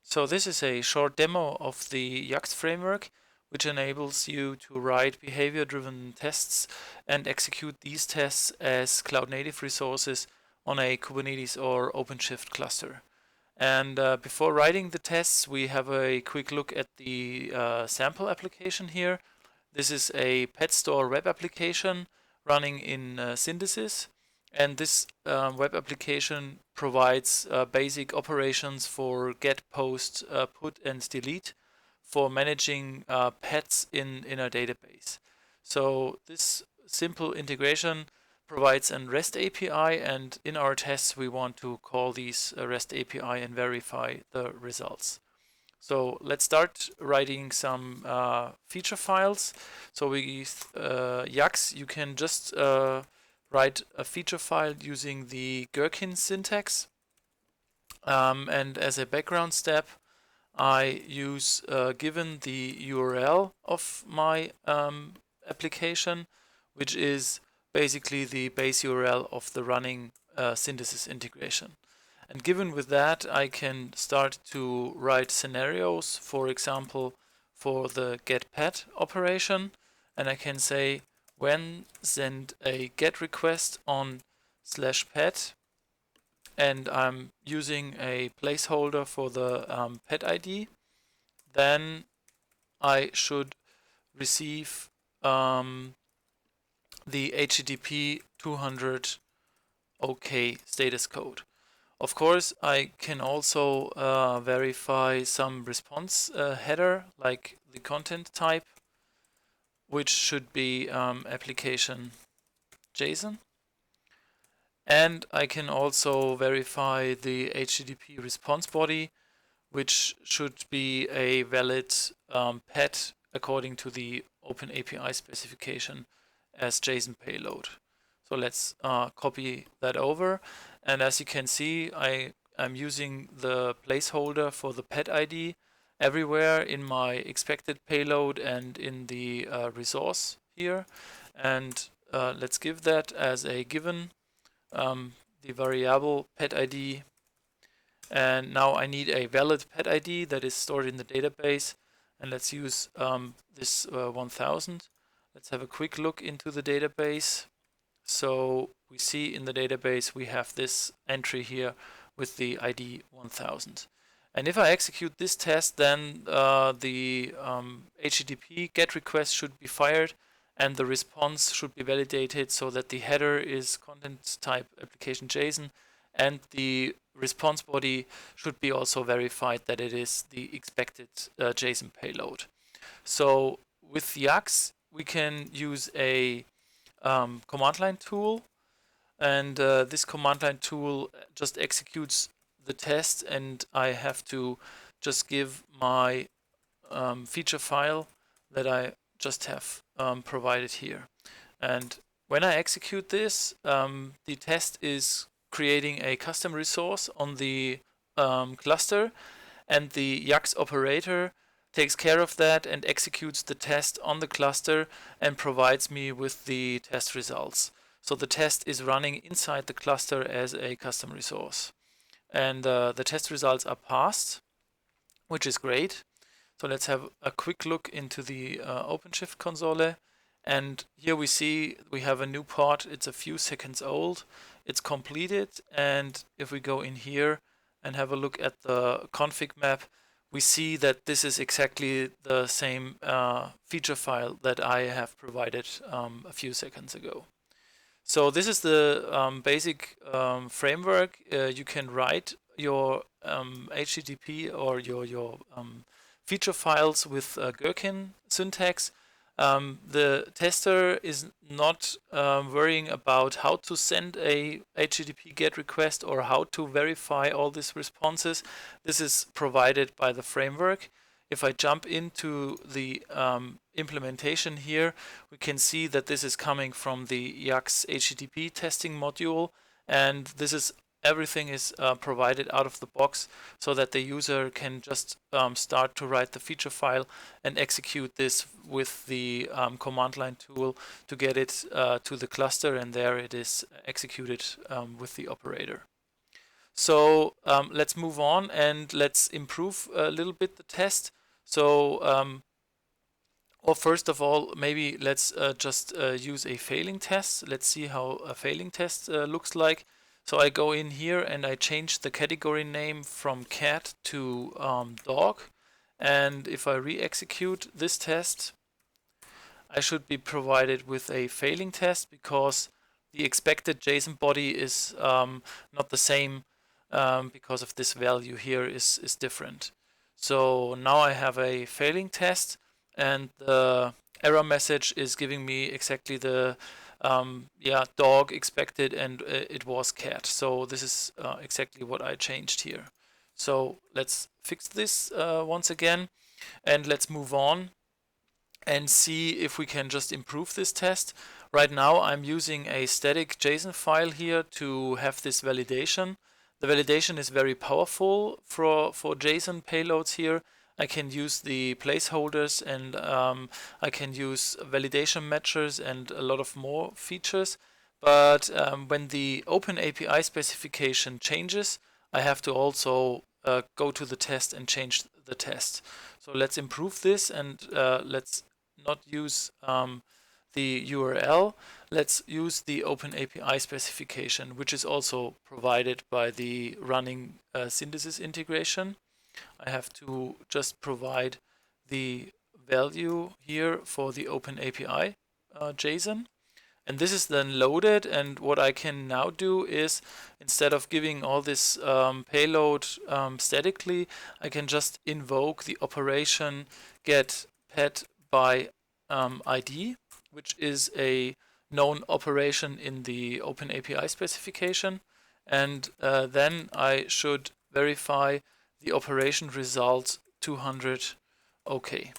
So this is a short demo of the YAKS framework, which enables you to write behavior-driven tests and execute these tests as cloud-native resources on a Kubernetes or OpenShift cluster. And before writing the tests, we have a quick look at the sample application here. This is a pet store web application running in Synthesis. And this web application provides basic operations for get, post, put, and delete for managing pets in a database. So this simple integration provides an REST API, and in our tests we want to call these REST API and verify the results. So let's start writing some feature files. So we YAKS, you can just write a feature file using the Gherkin syntax. And as a background step, I use given the URL of my application, which is basically the base URL of the running synthesis integration. And given with that, I can start to write scenarios, for example, for the getPet operation. And I can say when send a get request on /pet, and I'm using a placeholder for the pet ID, then I should receive the HTTP 200 OK status code. Of course, I can also verify some response header, like the content type, which should be application JSON. And I can also verify the HTTP response body, which should be a valid pet according to the OpenAPI specification as JSON payload. So let's copy that over. And as you can see, I'm using the placeholder for the pet ID everywhere in my expected payload and in the resource here. And let's give that as a given, the variable pet ID. And now I need a valid pet ID that is stored in the database. And let's use this 1000. Let's have a quick look into the database. So we see in the database we have this entry here with the ID 1000. And if I execute this test, then the HTTP GET request should be fired and the response should be validated so that the header is content type application JSON, and the response body should be also verified that it is the expected JSON payload. So with YAKS, we can use a command line tool, and this command line tool just executes the test, and I have to just give my feature file that I just have provided here. And when I execute this, the test is creating a custom resource on the cluster, and the YAKS operator takes care of that and executes the test on the cluster and provides me with the test results. So the test is running inside the cluster as a custom resource. And the test results are passed, which is great. So let's have a quick look into the OpenShift console. And here we see we have a new pod. It's a few seconds old. It's completed. And if we go in here and have a look at the config map, we see that this is exactly the same feature file that I have provided a few seconds ago. So this is the basic framework. You can write your HTTP or your feature files with Gherkin syntax. The tester is not worrying about how to send a HTTP GET request or how to verify all these responses. This is provided by the framework. If I jump into the implementation here, we can see that this is coming from the YAKS HTTP testing module, and this is everything is provided out of the box so that the user can just start to write the feature file and execute this with the command line tool to get it to the cluster, and there it is executed with the operator. So let's move on and let's improve a little bit the test. So or first of all, maybe let's just use a failing test. Let's see how a failing test looks like. So I go in here and I change the category name from cat to dog. And if I re-execute this test, I should be provided with a failing test because the expected JSON body is not the same because of this value here is different. So now I have a failing test and the error message is giving me exactly the dog expected and it was cat. So this is exactly what I changed here. So let's fix this once again and let's move on and see if we can just improve this test. Right now I'm using a static JSON file here to have this validation. The validation is very powerful for JSON payloads here. I can use the placeholders and I can use validation matchers and a lot of more features. But when the OpenAPI specification changes, I have to also go to the test and change the test. So let's improve this and let's not use the URL. Let's use the OpenAPI specification, which is also provided by the running synthesis integration. I have to just provide the value here for the OpenAPI JSON. And this is then loaded, and what I can now do is, instead of giving all this payload statically, I can just invoke the operation get pet by ID, which is a known operation in the OpenAPI specification. And then I should verify the operation result 200 OK.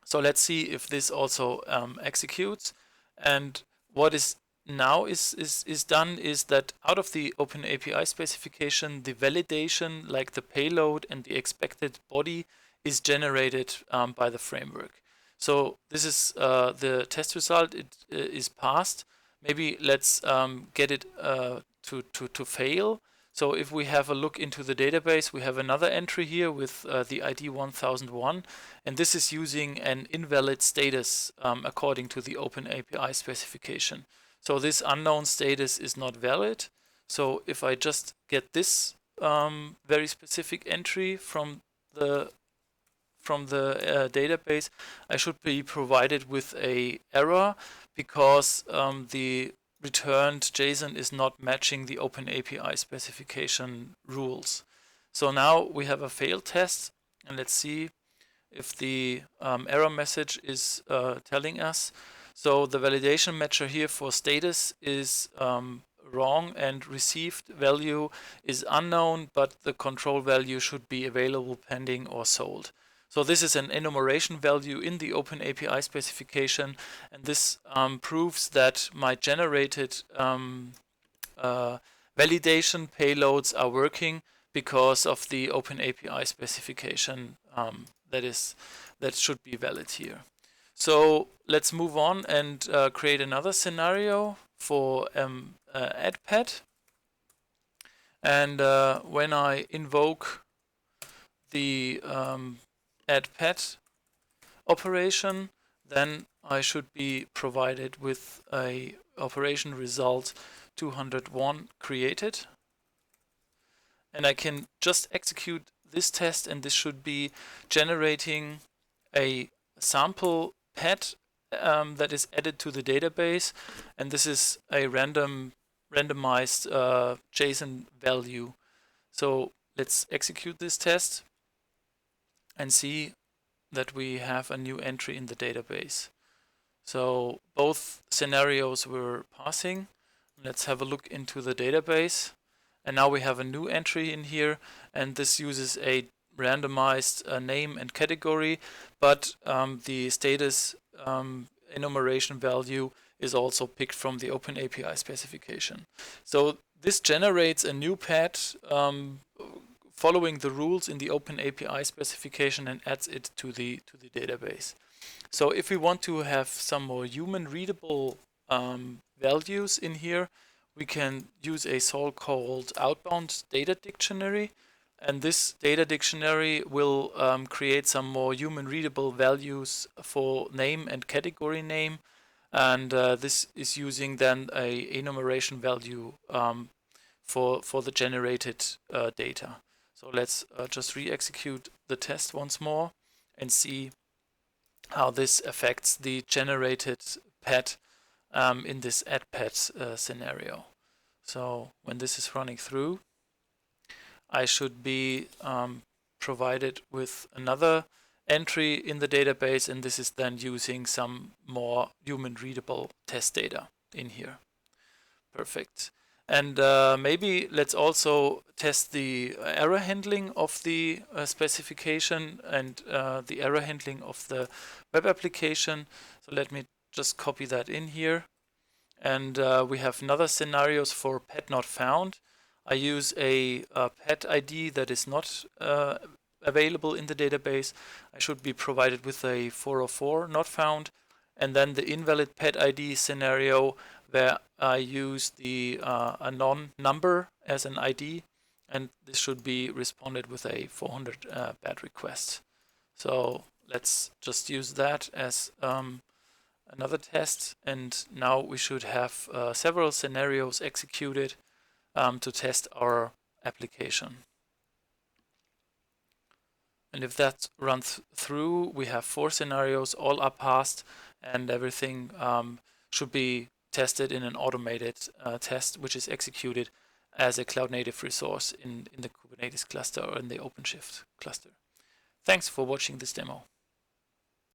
So let's see if this also executes. And what is now is done is that out of the OpenAPI specification, the validation, like the payload and the expected body, is generated by the framework. So this is the test result. It is passed. Maybe let's get it to fail. So if we have a look into the database, we have another entry here with the ID 1001, and this is using an invalid status according to the OpenAPI specification. So this unknown status is not valid. So if I just get this very specific entry from the database, I should be provided with a error because the returned JSON is not matching the OpenAPI specification rules. So now we have a failed test, and let's see if the error message is telling us. So the validation matcher here for status is wrong and received value is unknown, but the control value should be available pending or sold. So this is an enumeration value in the OpenAPI specification, and this proves that my generated validation payloads are working because of the OpenAPI specification that should be valid here. So let's move on and create another scenario for add pet. And when I invoke the add pet operation, then I should be provided with a operation result 201 created. And I can just execute this test, and this should be generating a sample pet that is added to the database, and this is a randomized JSON value. So let's execute this test and see that we have a new entry in the database. So both scenarios were passing. Let's have a look into the database. And now we have a new entry in here, and this uses a randomized name and category, but the status enumeration value is also picked from the OpenAPI specification. So this generates a new pet following the rules in the OpenAPI specification and adds it to the database. So if we want to have some more human readable values in here, we can use a so-called outbound data dictionary. And this data dictionary will create some more human readable values for name and category name. And this is using then a enumeration value for the generated data. So let's just re-execute the test once more and see how this affects the generated pet in this add pet scenario. So when this is running through, I should be provided with another entry in the database, and this is then using some more human readable test data in here. Perfect. And maybe let's also test the error handling of the specification and the error handling of the web application. So let me just copy that in here. And we have another scenarios for pet not found. I use a pet ID that is not available in the database. I should be provided with a 404 not found. And then the invalid pet ID scenario where I use the a non-number as an ID, and this should be responded with a 400 bad request. So let's just use that as another test, and now we should have several scenarios executed to test our application. And if that runs through, we have 4 scenarios, all are passed, and everything should be tested in an automated test, which is executed as a cloud-native resource in the Kubernetes cluster or in the OpenShift cluster. Thanks for watching this demo.